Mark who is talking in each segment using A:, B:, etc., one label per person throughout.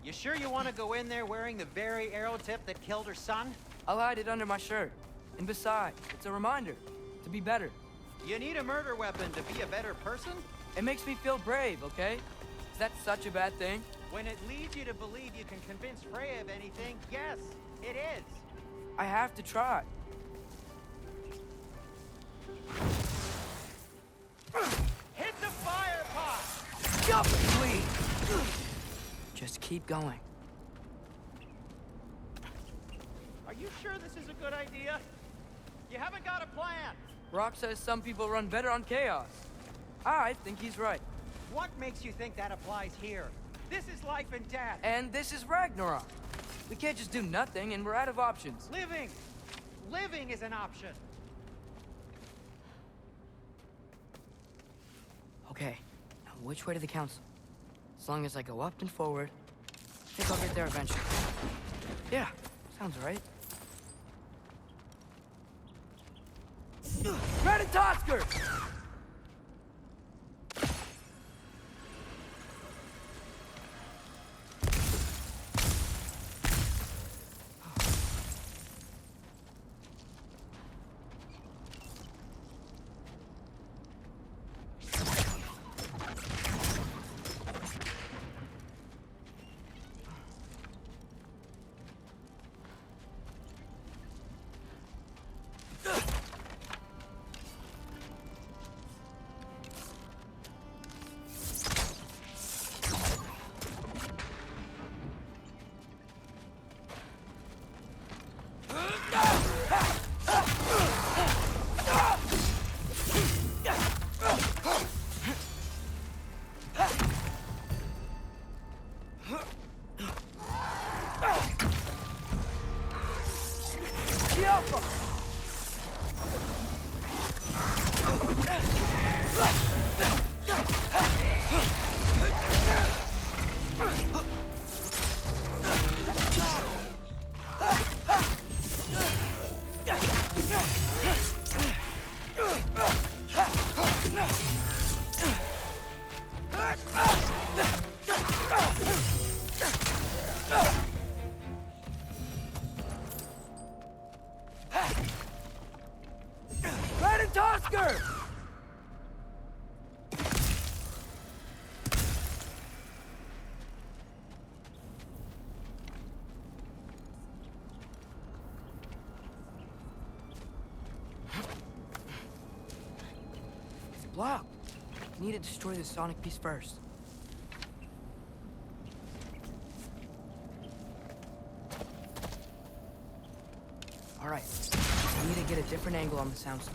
A: You sure you want to go in there wearing the very arrow tip that killed her son?
B: I'll hide it under my shirt. And besides, it's a reminder to be better.
A: You need a murder weapon to be a better person?
B: It makes me feel brave, okay? Is that such a bad thing?
A: When it leads you to believe you can convince Freya of anything, yes, it is.
B: I have to try.
A: Hit the fire pot!
B: Jump, please! Just keep going.
A: Are you sure this is a good idea? You haven't got a plan.
B: Rock says some people run better on chaos. I think he's right.
A: What makes you think that applies here? This is life and death.
B: And this is Ragnarok. We can't just do nothing, and we're out of options.
A: Living! Living is an option.
B: Okay, now which way to the council? As long as I go up and forward, I think I'll get there eventually. Yeah, sounds right. Red and Tosker! Red and Tosker! It's blocked. I need to destroy the sonic piece first. All right, I need to get a different angle on the sound snow.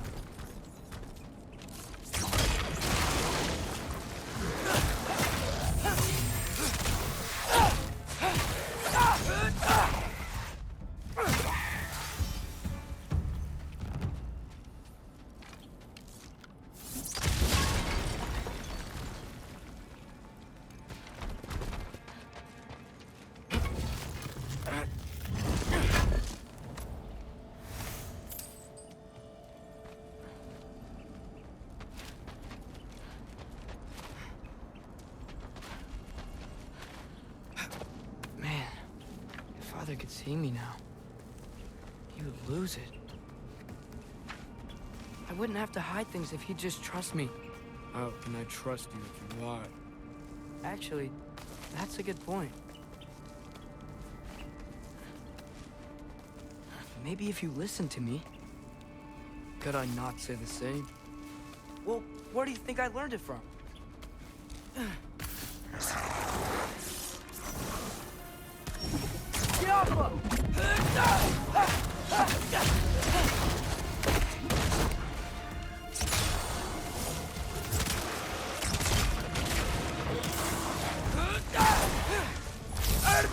B: Father could see me now. He would lose it. I wouldn't have to hide things if he'd just trust me.
C: How can I trust you if you lie?
B: Actually, that's a good point. Maybe if you listen to me.
C: Could I not say the same?
B: Well, where do you think I learned it from? Alpha!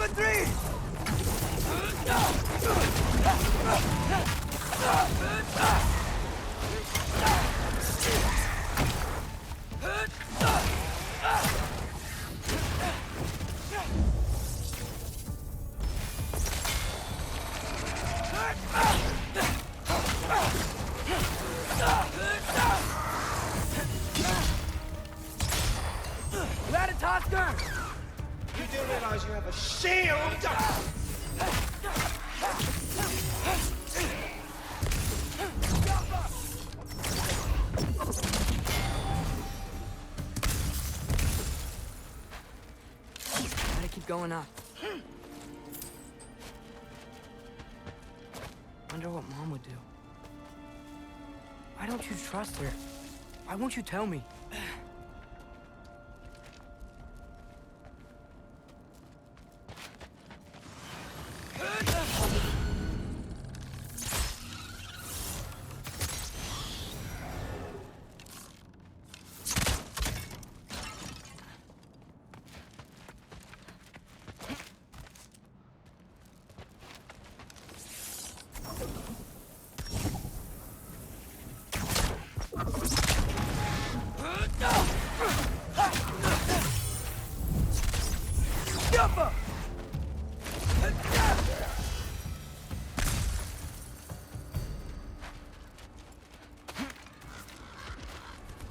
B: Infantry!
D: realize you have a shield!
B: Gotta keep going up. Wonder what Mom would do. Why don't you trust her? Why won't you tell me?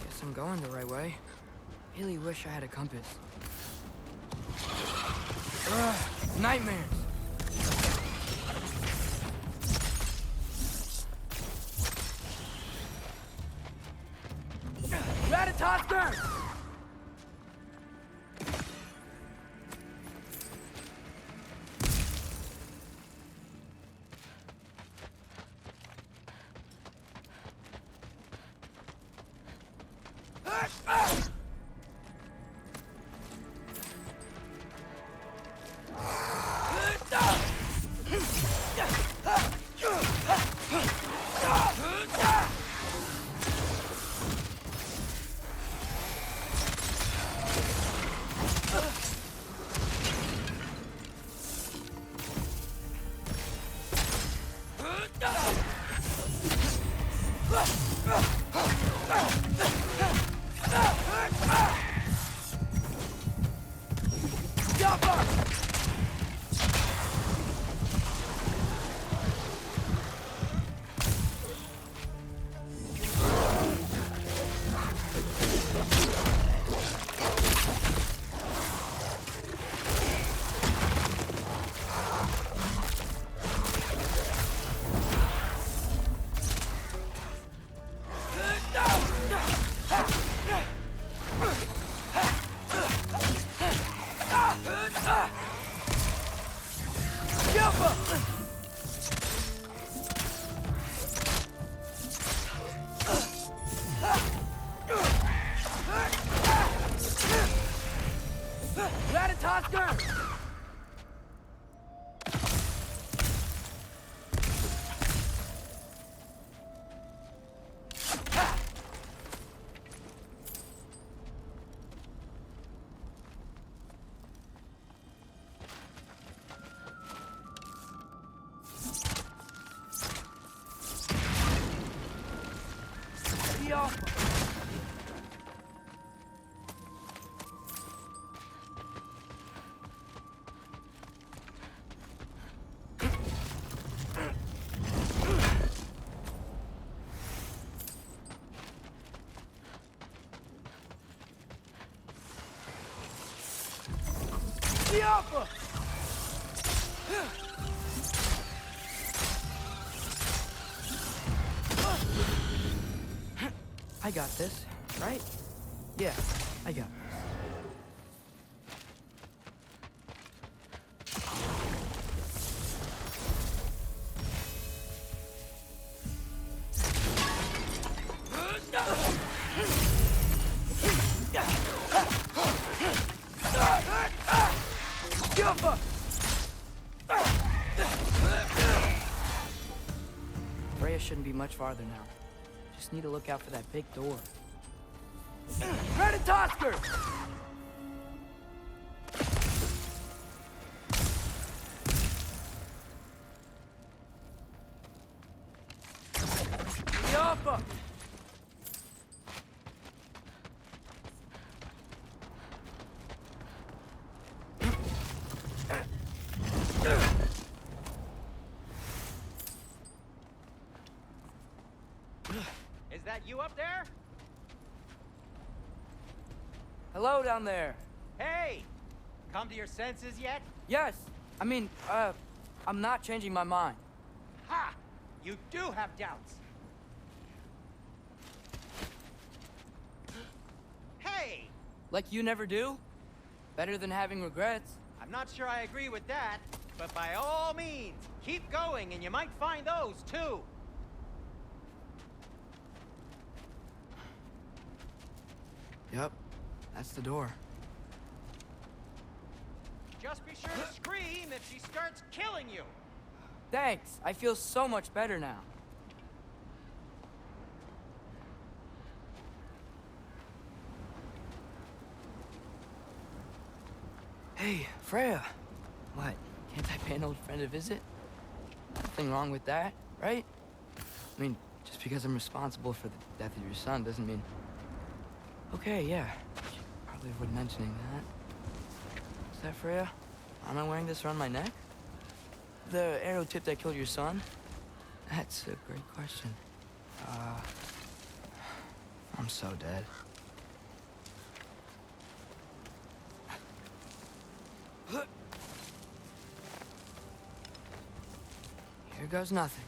B: Guess I'm going the right way. Really wish I had a compass. Ugh, nightmares! Ratatosker! Ratatosker! I got this, right? Yeah, I got this. Freya shouldn't be much farther now. Just need to look out for that big door. Ratatosker! Yappa!
A: Is that you up there?
B: Hello down there.
A: Hey! Come to your senses yet?
B: Yes. I mean, I'm not changing my mind.
A: Ha! You do have doubts. Hey!
B: Like you never do? Better than having regrets.
A: I'm not sure I agree with that, but by all means, keep going and you might find those too.
B: Yep. That's the door.
A: Just be sure to scream if she starts killing you.
B: Thanks. I feel so much better now. Hey, Freya. What? Can't I pay an old friend a visit? Nothing wrong with that, right? I mean, just because I'm responsible for the death of your son doesn't mean... Okay, yeah. Should probably avoid mentioning that. Is that Freya? Am I wearing this around my neck? The arrow tip that killed your son? That's a great question. I'm so dead. Here goes nothing.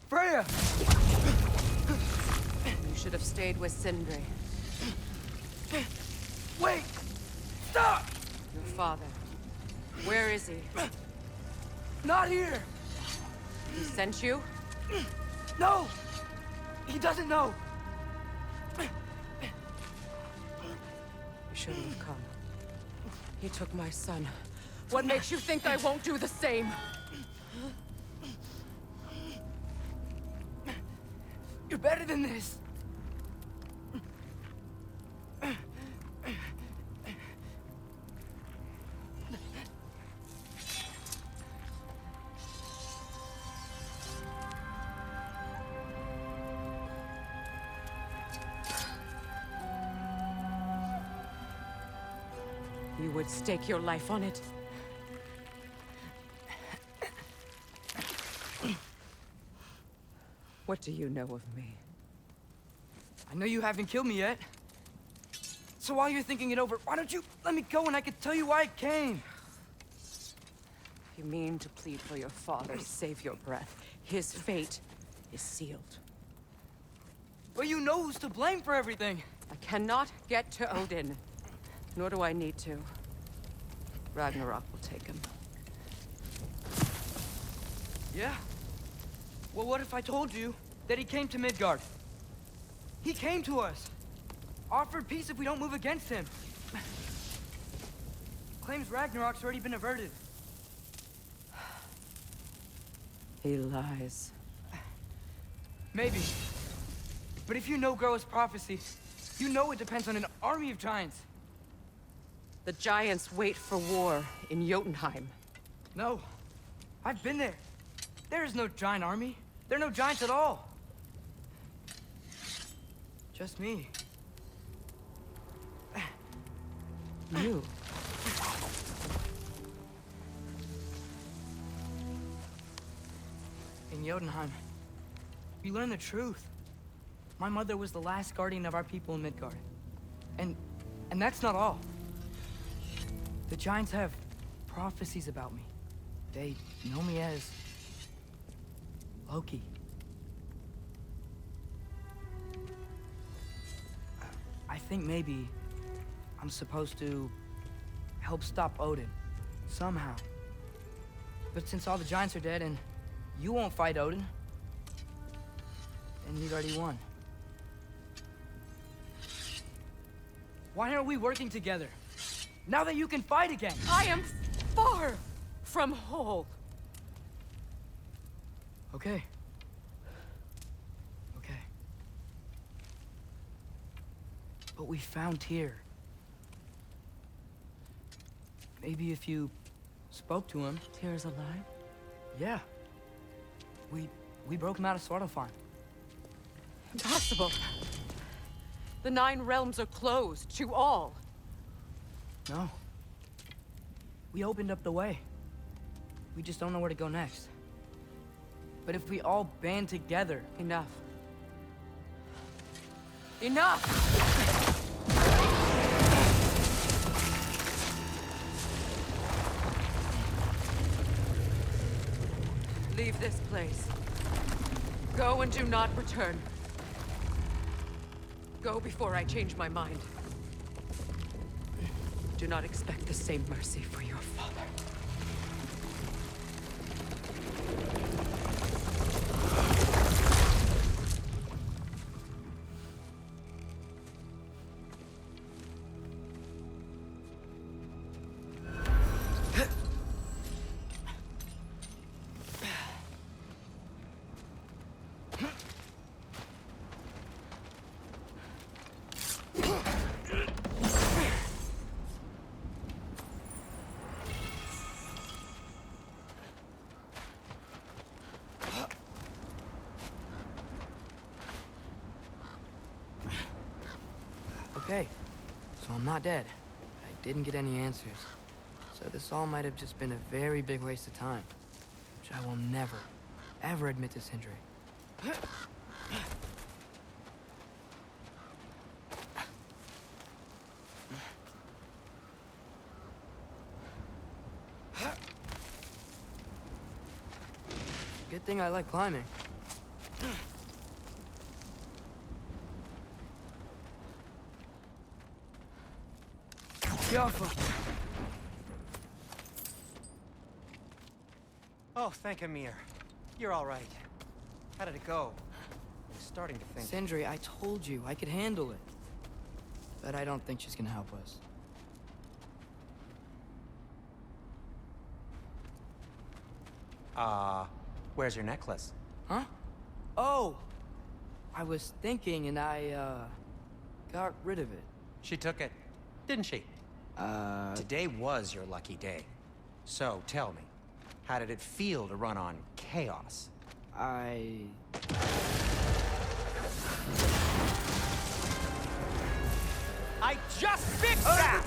B: Freya!
D: You should have stayed with Sindri.
B: Wait! Stop!
D: Your father. Where is he?
B: Not here!
D: He sent you?
B: No! He doesn't know!
D: You shouldn't have come. He took my son. What makes you think I won't do the same?
B: You're better than this!
D: You would stake your life on it? What do you know of me?
B: I know you haven't killed me yet. So while you're thinking it over, why don't you let me go and I can tell you why I came?
D: You mean to plead for your father, save your breath. His fate is sealed.
B: But you know who's to blame for everything.
D: I cannot get to Odin. Nor do I need to. Ragnarok will take him.
B: Yeah? Well, what if I told you that he came to Midgard? He came to us. Offered peace if we don't move against him. Claims Ragnarok's already been averted.
D: He lies.
B: Maybe. But if you know Groa's prophecy, you know it depends on an army of giants.
D: The giants wait for war in Jotunheim.
B: No. I've been there. There is no giant army. There are no giants at all. Just me.
D: You?
B: In Jotunheim, we learn the truth. My mother was the last guardian of our people in Midgard. And that's not all. The giants have prophecies about me. They know me as Loki. I think maybe I'm supposed to help stop Odin, somehow. But since all the giants are dead and you won't fight Odin, then you'd already won. Why aren't we working together? Now that you can fight again!
D: I am far from whole.
B: Okay. Okay. But we found Tyr. Maybe if you spoke to him...
D: Tyr's alive?
B: Yeah. We broke him out of Svartalfheim.
D: Impossible. The 9 realms are closed to all.
B: No. We opened up the way. We just don't know where to go next. But if we all band together...
D: Enough. Enough! Leave this place. Go and do not return. Go before I change my mind. Do not expect the same mercy for your father.
B: Okay, so I'm not dead. I didn't get any answers. So this all might have just been a very big waste of time. Which I will never, ever admit to Sindri. Good thing I like climbing.
A: Oh, thank Amir. You're all right. How did it go? I'm starting to think...
B: Sindri, I told you I could handle it. But I don't think she's gonna help us.
A: Where's your necklace?
B: Huh? Oh! I was thinking and I, got rid of it.
A: She took it, didn't she? Today was your lucky day. So, tell me, how did it feel to run on chaos?
B: I
A: just fixed that!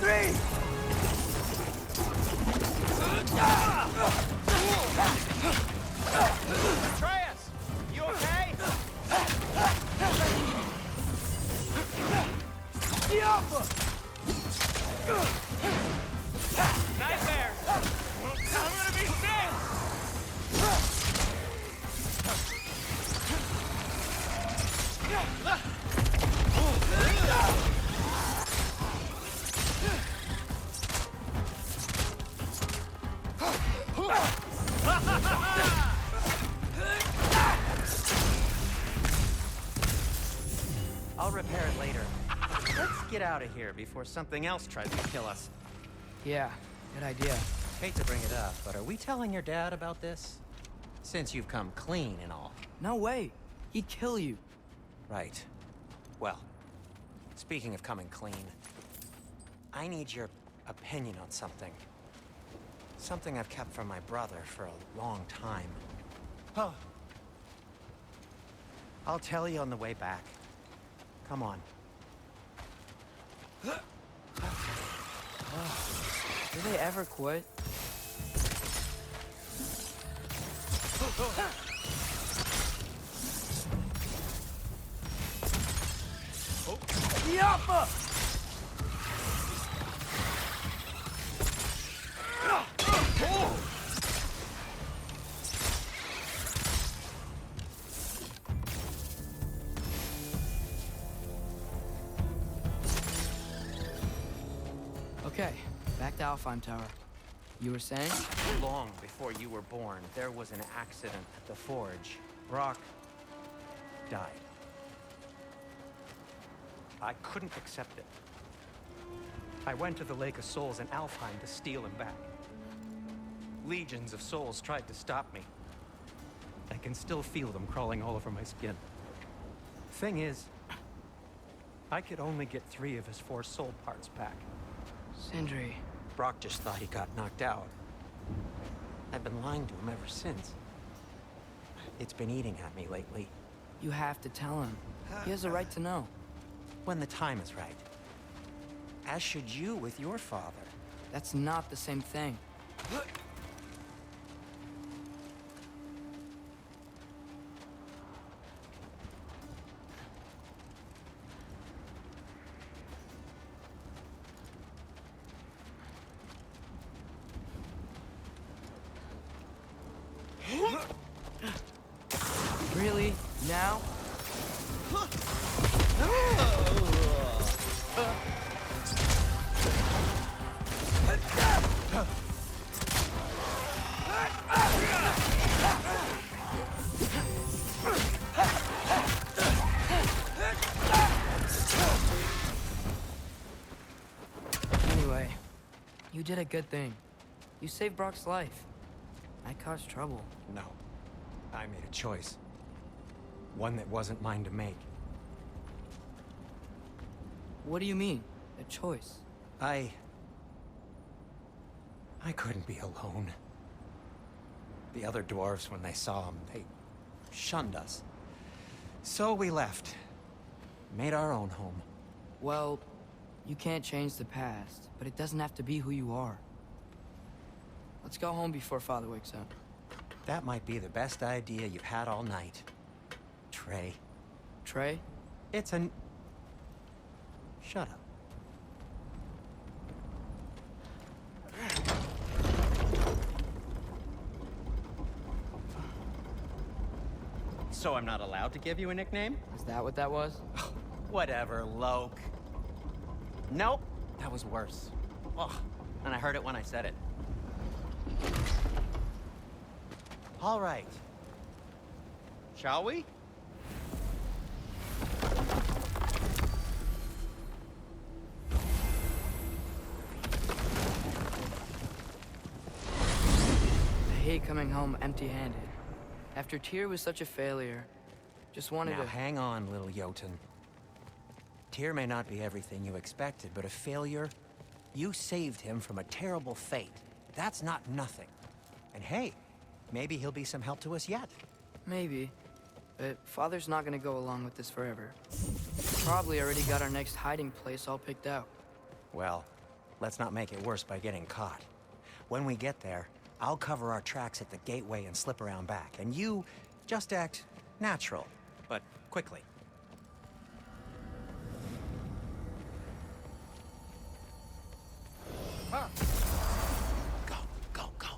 A: Atreus! You okay? Nightmare! I'm gonna be sick! I'll repair it later. Let's get out of here before something else tries to kill us.
B: yeah, good idea.
A: Hate to bring it up, but are we telling your dad about this? Since you've come clean and all.
B: No way. He'd kill you.
A: Right. Well, speaking of coming clean, I need your opinion on something. Something I've kept from my brother for a long time. Oh. I'll tell you on the way back. Come on.
B: Do they ever quit? Yappa! Okay, back to Alfheim Tower. You were saying?
A: Long before you were born, there was an accident at the forge. Brock died. I couldn't accept it. I went to the Lake of Souls in Alfheim to steal him back. Legions of souls tried to stop me. I can still feel them crawling all over my skin. Thing is, I could only get 3 of his 4 soul parts back.
B: Sindri.
A: Brock just thought he got knocked out. I've been lying to him ever since. It's been eating at me lately.
B: You have to tell him. He has a right to know.
A: when the time is right. As should you with your father.
B: That's not the same thing. Really? Now? Anyway, you did a good thing. You saved Brock's life. I caused trouble.
A: No. I made a choice. One that wasn't mine to make.
B: What do you mean? A choice?
A: I couldn't be alone. The other dwarves, when they saw him, they shunned us. So we left. Made our own home.
B: Well, you can't change the past, but it doesn't have to be who you are. Let's go home before Father wakes up.
A: That might be the best idea you've had all night. Trey.
B: Trey?
A: It's an... Shut up. So I'm not allowed to give you a nickname?
B: Is that what that was?
A: Whatever, Loke. Nope, that was worse. Ugh, and I heard it when I said it. All right. Shall we?
B: I hate coming home empty-handed. After Tyr was such a failure, just wanted
A: Now
B: to...
A: hang on, little Jotun. Tyr may not be everything you expected, but a failure? You saved him from a terrible fate. That's not nothing. And hey, maybe he'll be some help to us yet.
B: Maybe. But Father's not gonna go along with this forever. Probably already got our next hiding place all picked out.
A: Well, let's not make it worse by getting caught. When we get there, I'll cover our tracks at the gateway and slip around back. And you just act natural, but quickly. Go, go, go.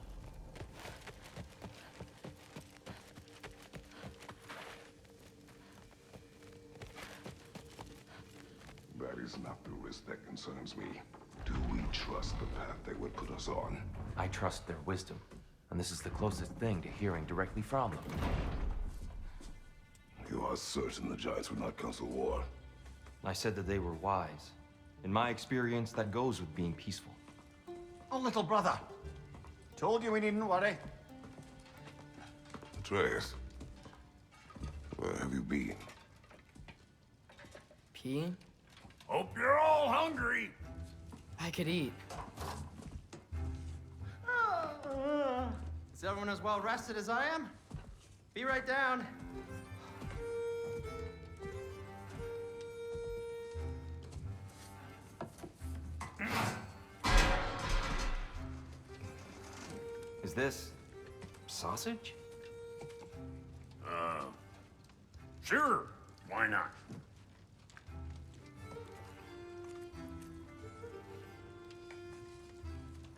E: That is not the risk that concerns me. Do we trust the path they would put us on?
F: I trust their wisdom, and this is the closest thing to hearing directly from them.
E: You are certain the Giants would not counsel war?
F: I said that they were wise. In my experience, that goes with being peaceful.
G: Oh, little brother. Told you we needn't worry.
E: Atreus, where have you been?
B: Peeing?
G: Hope you're all hungry.
B: I could eat.
A: Is everyone as well rested as I am? Be right down.
F: Is this sausage?
G: Sure. Why not?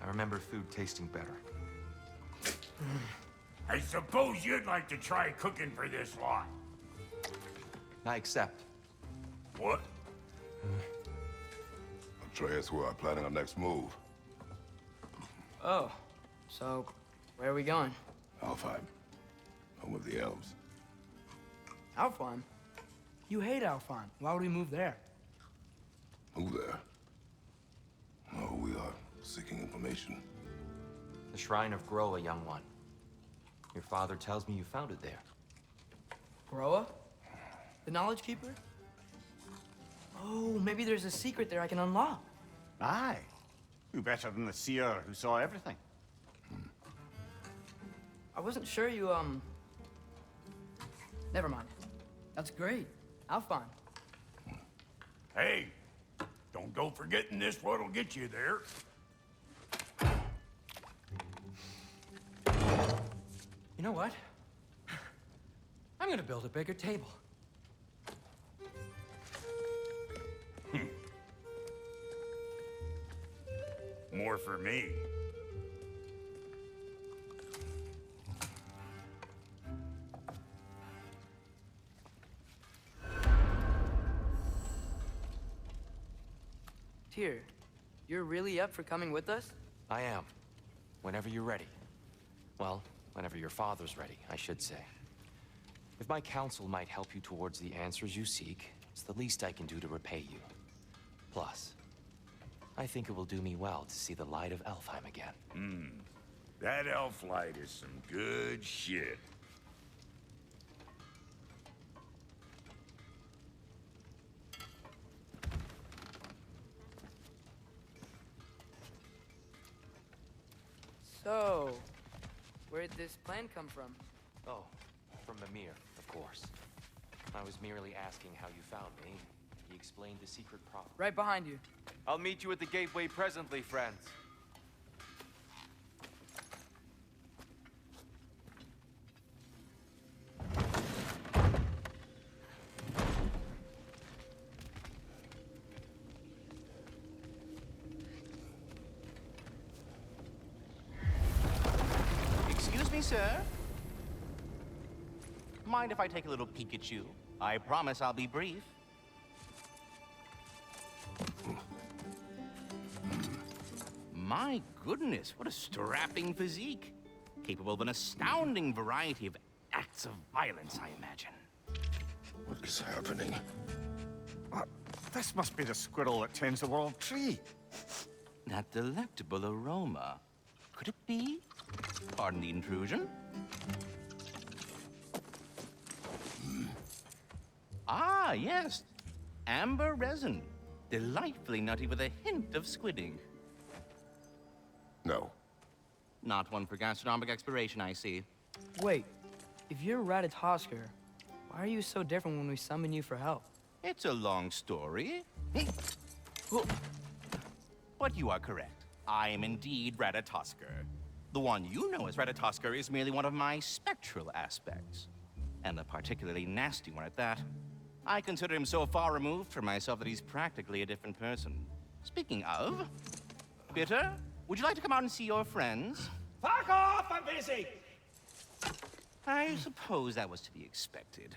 F: I remember food tasting better.
G: I suppose you'd like to try cooking for this lot.
F: I accept.
G: What?
E: Atreus, we are planning our next move.
B: Oh, so where are we going?
E: Alfheim, home of the elves.
B: Alfheim? You hate Alfheim. Why would we move there?
E: Who there? Oh, we are seeking information.
F: The Shrine of GOW, young one. Your father tells me you found it there.
B: Groa? The Knowledge Keeper? Oh, maybe there's a secret there I can unlock.
G: Aye. Who better than the seer who saw everything?
B: I wasn't sure you, Never mind. That's great. Alfheim.
H: Hey, don't go forgetting this what'll get you there.
A: You know what? I'm gonna build a bigger table.
H: More for me.
B: Tyr, you're really up for coming with us?
F: I am. Whenever you're ready. Well, whenever your father's ready, I should say. If my counsel might help you towards the answers you seek, it's the least I can do to repay you. Plus, I think it will do me well to see the light of Elfheim again.
H: That elf light is some good shit.
B: So, where'd this plan come from?
F: Oh, from Mimir, of course. I was merely asking how you found me. He explained the secret problem.
B: Right behind you.
F: I'll meet you at the gateway presently, friends.
G: Excuse me, sir. Mind if I take a little peek at you? I promise I'll be brief. My goodness, what a strapping physique. Capable of an astounding variety of acts of violence, I imagine.
E: What is happening?
G: This must be the squirrel that tends the world tree. That delectable aroma. Could it be? Pardon the intrusion. Ah, yes. Amber resin. Delightfully nutty with a hint of squidding.
E: No.
G: Not one for gastronomic exploration, I see.
B: Wait, if you're Ratatoskr, why are you so different when we summon you for help?
G: It's a long story. But you are correct. I am indeed Ratatoskr. The one you know as Ratatoskr is merely one of my spectral aspects. And a particularly nasty one at that. I consider him so far removed from myself that he's practically a different person. Speaking of, Bitter, would you like to come out and see your friends?
H: Fuck off! I'm busy!
G: I suppose that was to be expected.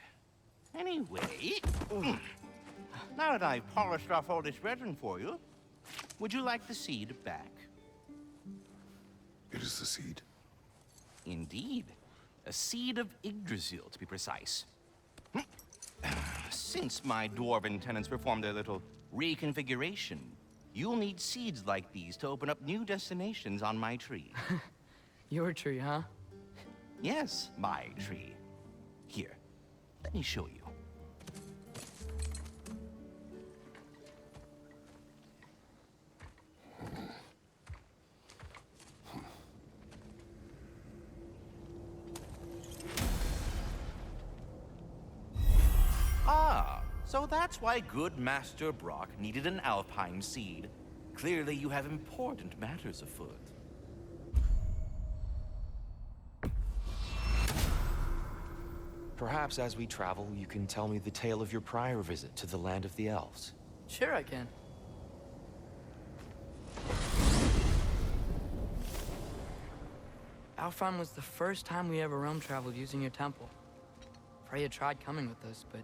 G: Anyway, now that I've polished off all this resin for you, would you like the seed back?
E: It is the seed.
G: Indeed. A seed of Yggdrasil, to be precise. Since my dwarven tenants performed their little reconfiguration, you'll need seeds like these to open up new destinations on my tree.
B: Your tree, huh?
G: Yes, my tree. Here, let me show you. Ah, so that's why good Master Brock needed an Alpine seed. Clearly you have important matters afoot.
F: Perhaps as we travel, you can tell me the tale of your prior visit to the land of the elves.
B: Sure I can. Alfheim was the first time we ever realm traveled using your temple. Freya tried coming with us, but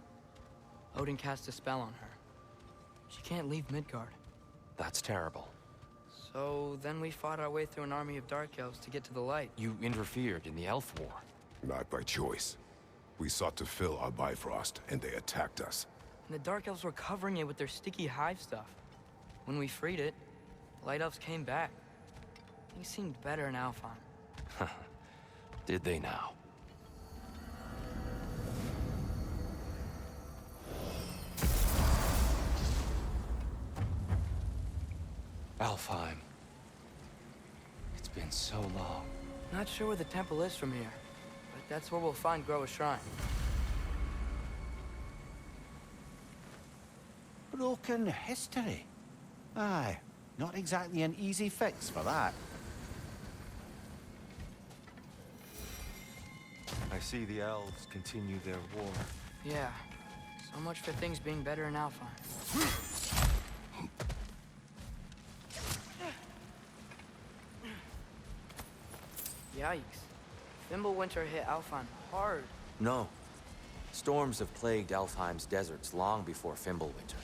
B: Odin cast a spell on her. She can't leave Midgard.
F: That's terrible.
B: So then we fought our way through an army of dark elves to get to the light.
F: You interfered in the elf war.
E: Not by choice. We sought to fill our Bifrost, and they attacked us.
B: And the dark elves were covering it with their sticky hive stuff. When we freed it, the light elves came back. Things seemed better in Alfheim.
F: Did they now? Alfheim. It's been so long.
B: Not sure where the temple is from here, but that's where we'll find Groa's shrine.
I: Broken history. Aye, not exactly an easy fix for that.
F: I see the elves continue their war.
B: Yeah. So much for things being better in Alfheim. Yikes. Fimbulwinter hit Alfheim hard.
F: No. Storms have plagued Alfheim's deserts long before Fimbulwinter.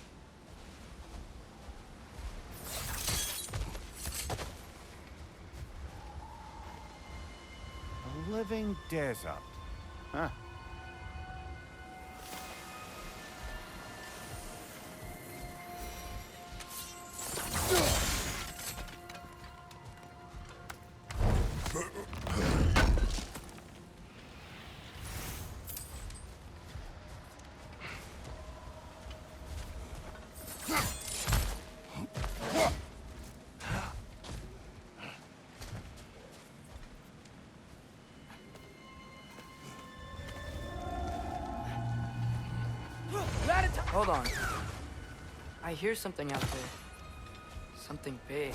I: A living desert. Huh.
B: Hold on. I hear something out there. Something big.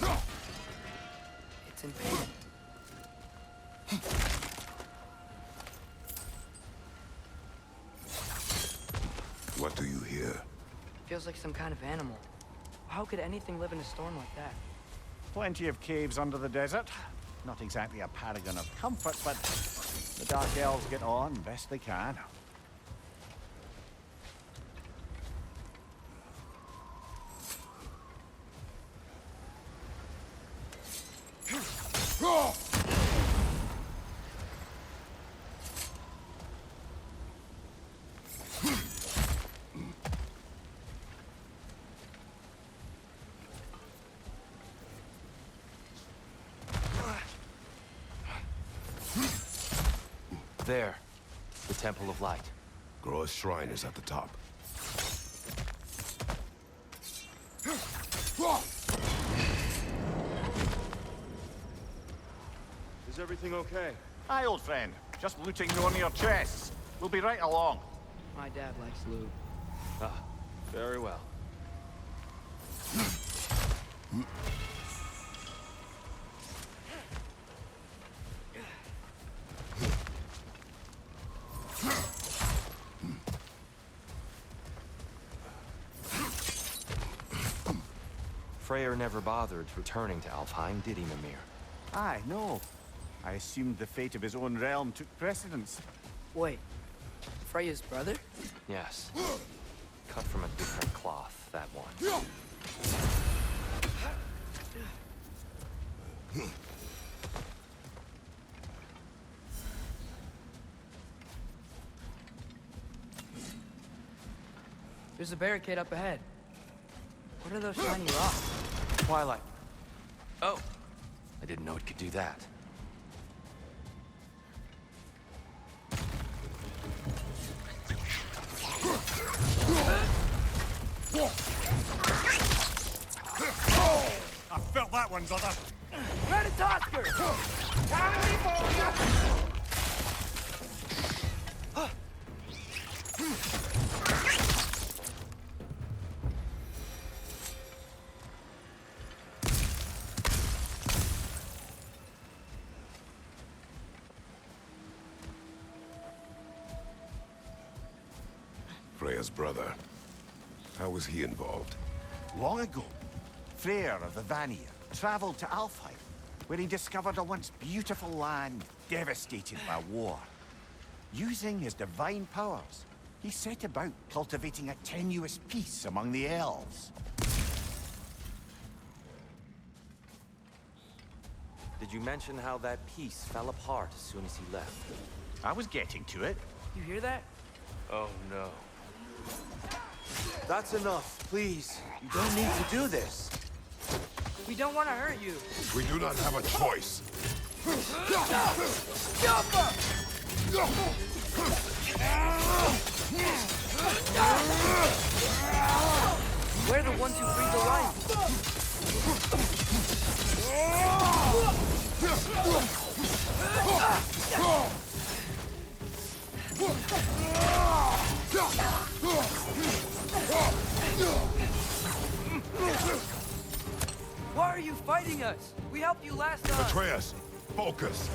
B: It's in pain.
E: What do you hear?
B: Feels like some kind of animal. How could anything live in a storm like that?
I: Plenty of caves under the desert. Not exactly a paragon of comfort, but the Dark Elves get on best they can.
F: There. The Temple of Light.
E: Groa's shrine is at the top.
F: Is everything okay?
I: Hi, old friend. Just looting one of your chests. We'll be right along.
B: My dad likes loot.
F: Ah, very well. Freya never bothered returning to Alfheim, did he, Mimir?
I: Aye, no. I assumed the fate of his own realm took precedence.
B: Wait. Freya's brother?
F: Yes. Cut from a different cloth, that one.
B: There's a barricade up ahead. What are those shiny rocks?
F: Twilight. Oh. I didn't know it could do that.
H: I felt that one, brother.
B: Ratatosker! Coming for you!
E: Freya's brother. How was he involved?
I: Long ago, Freya of the Vanir traveled to Alfheim, where he discovered a once beautiful land devastated by war. Using his divine powers, he set about cultivating a tenuous peace among the elves.
F: Did you mention how that piece fell apart as soon as he left?
I: I was getting to it.
B: You hear that?
F: Oh, no. That's enough, please. You don't need to do this.
B: We don't want to hurt you.
E: We do not have a choice.
B: We're the ones who breathe the life. are you fighting us? We helped you last time.
E: Atreus, focus.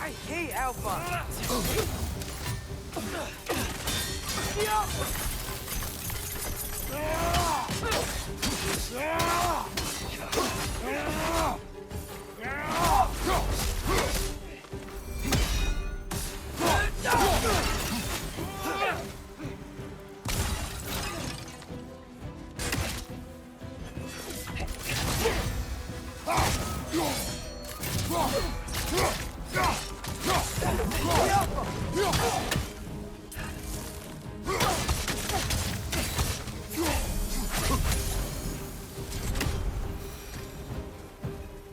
B: I hate Alpha.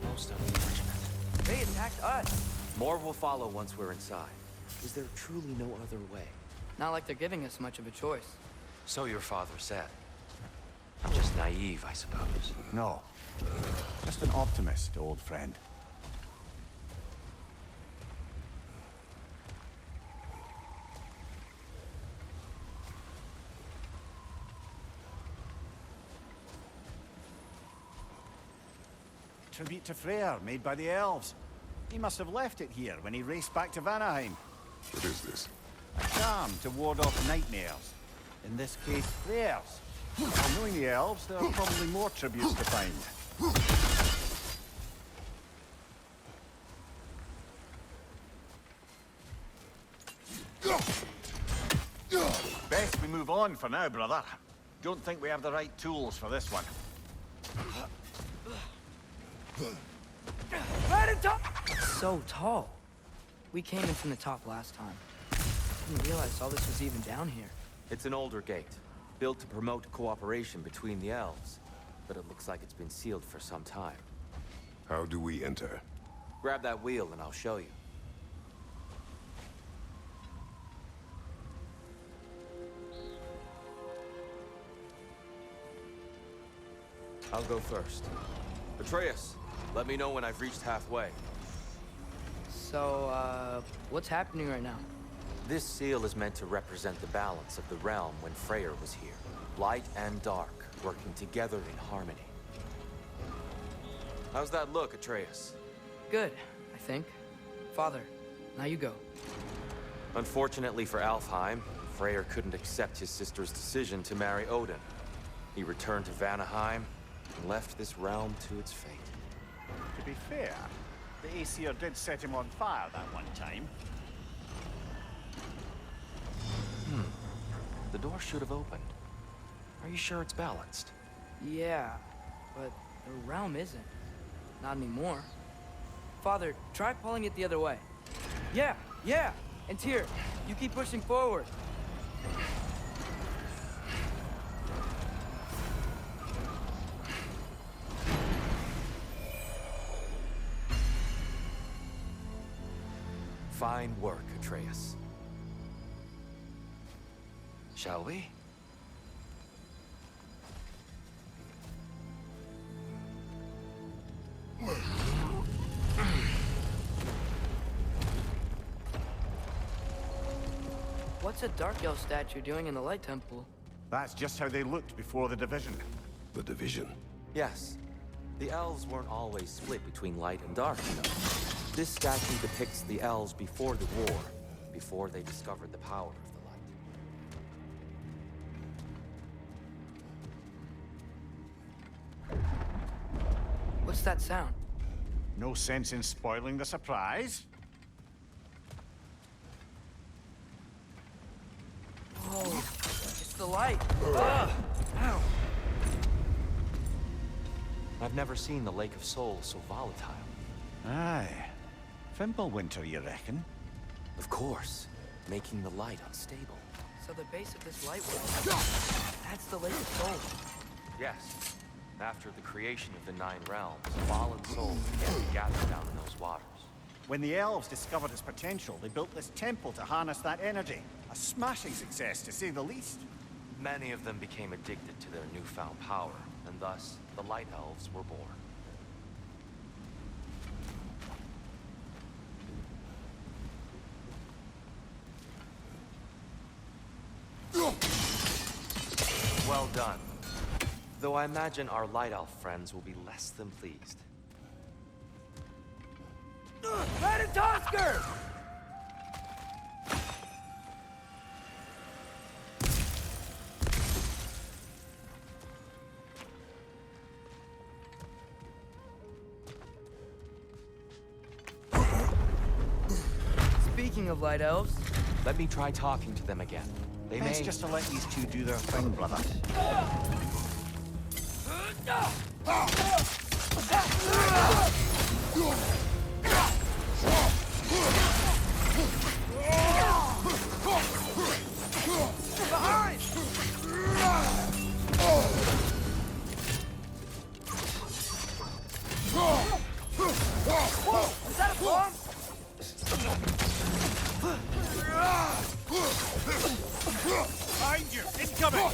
F: Most unfortunate.
B: They attacked us.
F: More will follow once we're inside. Is there truly no other way?
B: Not like they're giving us much of a choice.
F: So your father said. I'm just naive, I suppose.
I: No. Just an optimist, old friend. Tribute to Freya, made by the elves. He must have left it here when he raced back to Vanaheim.
E: What is this?
I: A charm to ward off nightmares. In this case, Freya's. Well, knowing the elves, there are probably more tributes to find. Best we move on for now, brother. Don't think we have the right tools for this one.
B: So tall. We came in from the top last time. Didn't realize all this was even down here.
F: It's an older gate, built to promote cooperation between the elves. But it looks like it's been sealed for some time.
E: How do we enter?
F: Grab that wheel and I'll show you. I'll go first. Atreus, let me know when I've reached halfway.
B: So, what's happening right now?
F: This seal is meant to represent the balance of the realm when Freya was here. Light and dark, working together in harmony. How's that look, Atreus?
B: Good, I think. Father, now you go.
F: Unfortunately for Alfheim, Freyr couldn't accept his sister's decision to marry Odin. He returned to Vanaheim and left this realm to its fate.
I: To be fair, the Aesir did set him on fire that one time.
F: The door should have opened. Are you sure it's balanced?
B: Yeah, but the realm isn't. Not anymore. Father, try pulling it the other way. Yeah! And Tyr, you keep pushing forward.
F: Fine work, Atreus. Shall we?
B: What's a Dark Elf statue doing in the Light Temple?
I: That's just how they looked before the division.
E: The division.
F: Yes. The elves weren't always split between light and dark, you know. This statue depicts the elves before the war, before they discovered the power of the light.
B: What's that sound?
I: No sense in spoiling the surprise.
B: Oh, it's the light. Ugh! Ow.
F: I've never seen the Lake of Souls so volatile.
I: Aye. Fimbulwinter, you reckon?
F: Of course, making the light unstable.
B: So the base of this light well, that's the Lake of Souls.
F: Yes. After the creation of the Nine Realms, fallen souls began to gather down in those waters.
I: When the elves discovered its potential, they built this temple to harness that energy. A smashing success, to say the least.
F: Many of them became addicted to their newfound power, and thus, the Light Elves were born. Well done. Though I imagine our Light Elf friends will be less than pleased.
B: Tosker! Speaking of Light Elves...
F: Let me try talking to them again. They
I: Best
F: may...
I: just to let these two do their thing, brother.
B: Behind! Whoa! Is that a bomb?
H: Behind you! Incoming!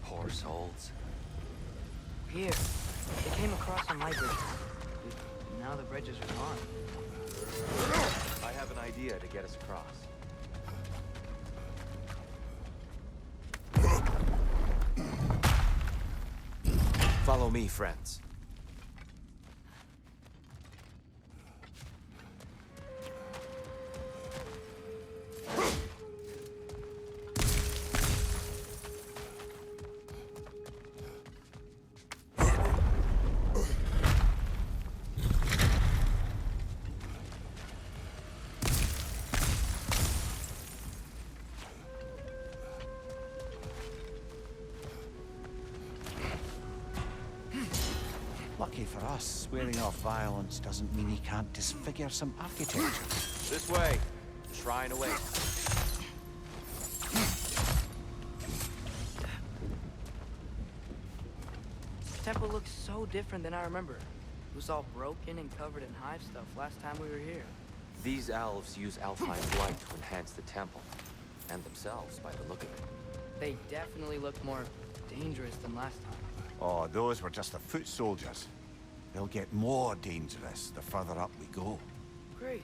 F: Poor souls.
B: Here. They came across on my bridge. Now the bridges are gone.
F: I have an idea to get us across. Follow me, friends.
I: Lucky for us, swearing off violence doesn't mean he can't disfigure some architecture.
F: This way. Shrine away.
B: The temple looks so different than I remember. It was all broken and covered in hive stuff last time we were here.
F: These elves use Alfheim's light to enhance the temple. And themselves, by the look of it.
B: They definitely look more dangerous than last time.
I: Oh, those were just the foot soldiers. They'll get more dangerous the further up we go.
B: Great.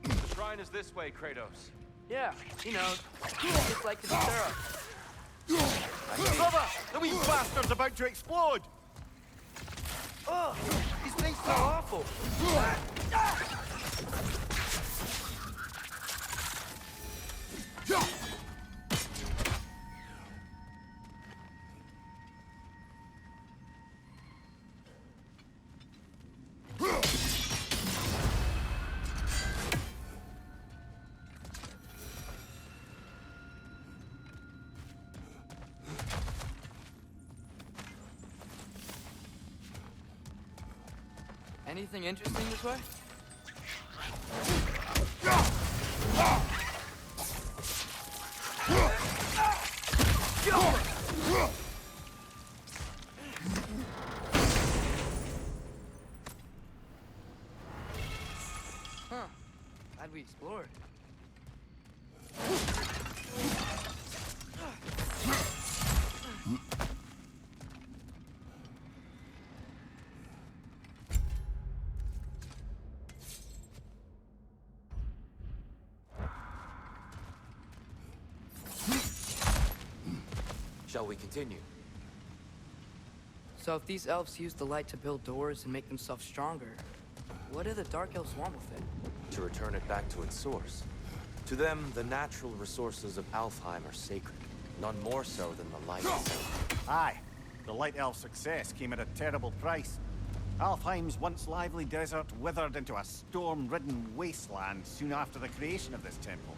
F: The shrine is this way, Kratos.
B: Yeah, he knows. Just like to be thorough.
I: Brother! The wee bastard's about to explode!
B: Ugh! These things so awful! Anything interesting this way? Huh. Glad we explored.
F: Shall we continue?
B: So if these elves use the light to build doors and make themselves stronger, what do the Dark Elves want with it?
F: To return it back to its source. To them, the natural resources of Alfheim are sacred. None more so than the light itself.
I: Aye, the Light Elf success came at a terrible price. Alfheim's once lively desert withered into a storm-ridden wasteland soon after the creation of this temple.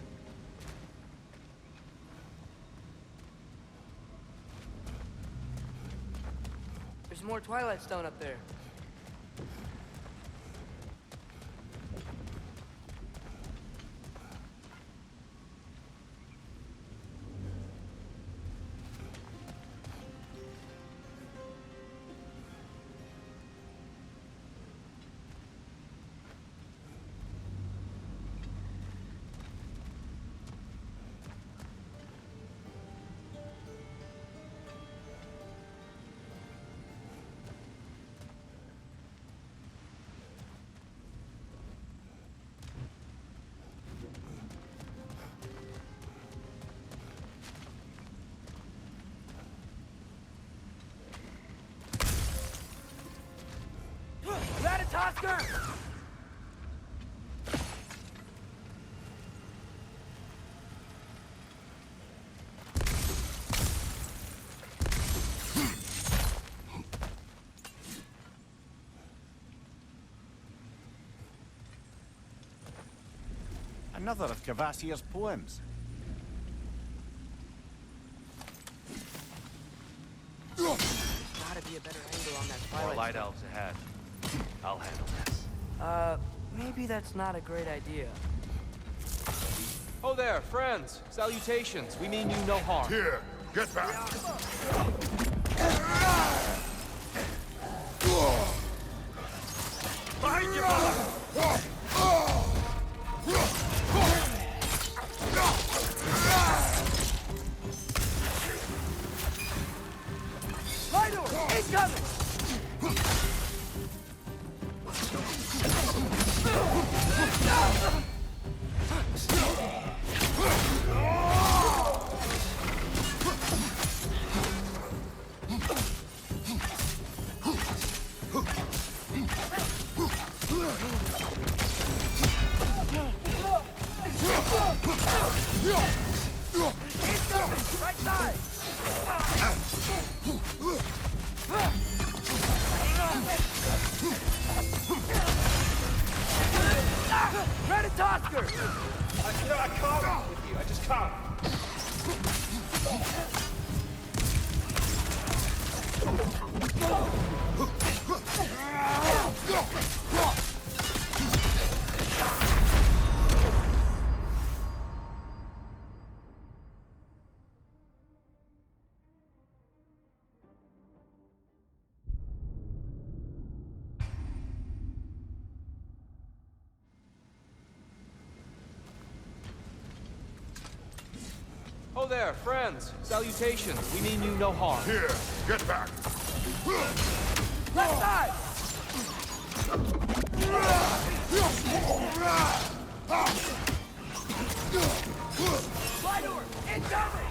B: There's more Twilight Stone up there.
I: Another of Cavassier's poems.
B: There's gotta be a better angle on that
F: More
B: twilight.
F: light elves ahead. I'll handle this.
B: Maybe that's not a great idea.
F: Oh there, friends. Salutations. We mean you no harm.
H: Here, get back.
F: Behind you, brother!
B: Lightor! Incoming! Right side! Ratatosker!
F: I can't with you. I just can't. Oh there, friends. Salutations. We mean you no harm.
H: Here, get back.
B: Left side! Lightor! Incoming!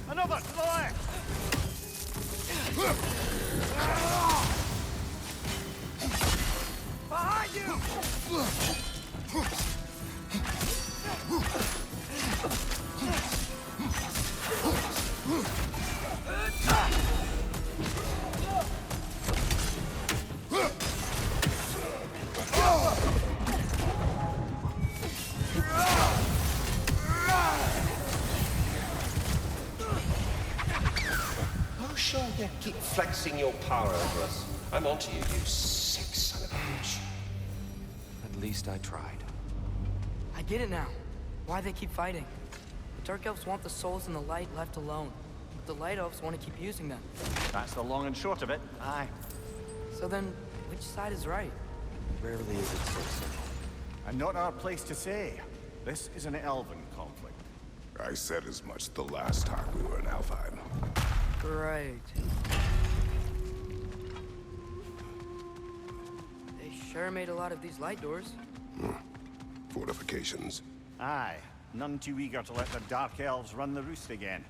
I: Another to the left!
B: Behind you!
J: Oh, sure, yeah. Keep flexing your power over us. I'm onto you, you sick son of a bitch.
F: At least I tried.
B: I get it now. Why they keep fighting. The Dark Elves want the souls in the light left alone. But the Light Elves want to keep using them.
I: That's the long and short of it. Aye.
B: So then, which side is right?
F: Rarely is it so simple.
I: And not our place to say. This is an elven conflict.
E: I said as much the last time we were in Alfheim.
B: Great. They sure made a lot of these light doors.
E: Fortifications.
I: Aye. None too eager to let the Dark Elves run the roost again.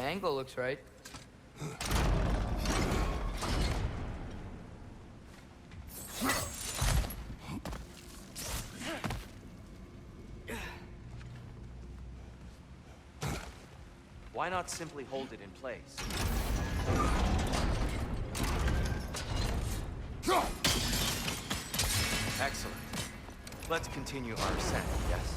B: angle looks right.
F: Why not simply hold it in place? Excellent. Let's continue our ascent, yes?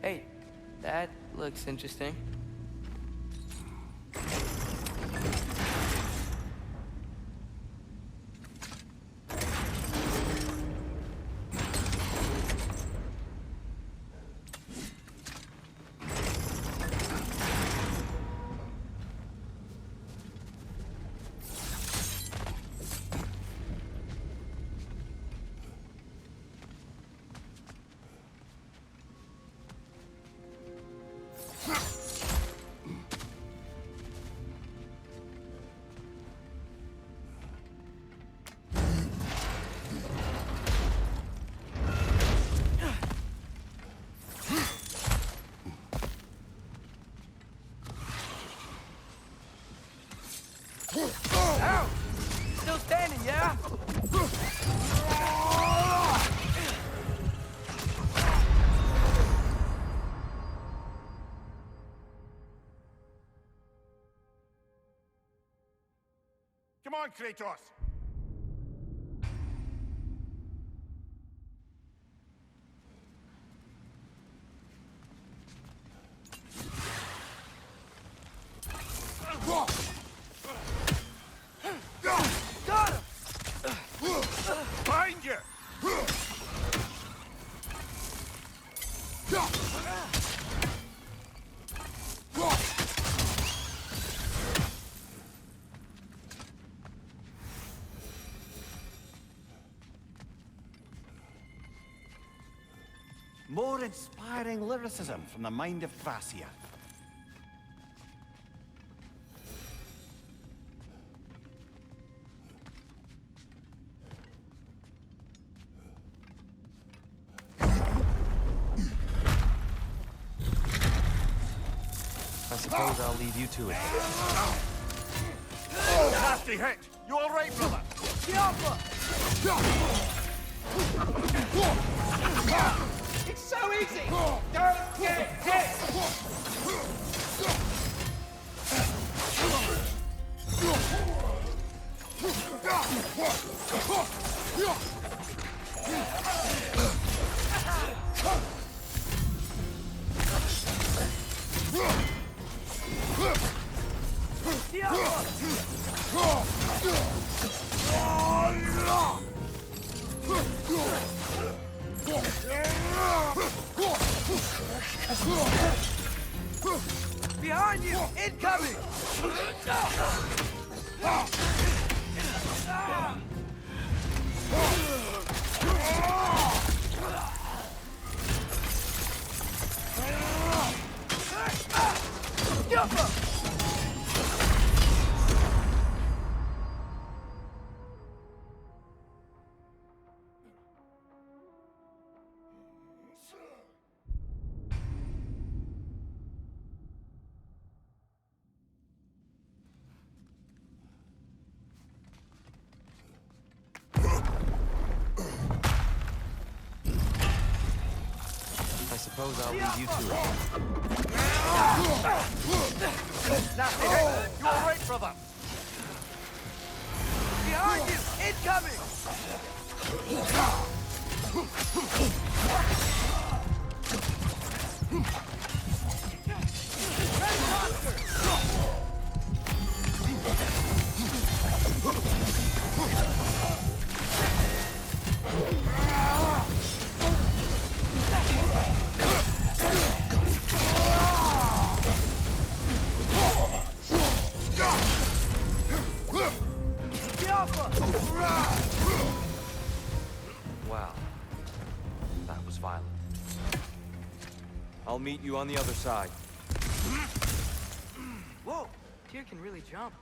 B: Hey, that looks interesting. Ow! Still standing, yeah?
I: Come on, Kratos!
B: Got him!
I: Find you! More inspiring lyricism from the mind of Thracia.
F: I suppose I'll leave you to it.
I: Nasty hit! You all right, brother?
J: It's so easy! Don't get hit!
B: Behind you! Incoming!
F: I suppose I'll leave you to it.
I: Nasty hit! You all right, brother?
B: Behind you! Incoming!
F: Wow. That was violent. I'll meet you on the other side.
B: Tyr can really jump.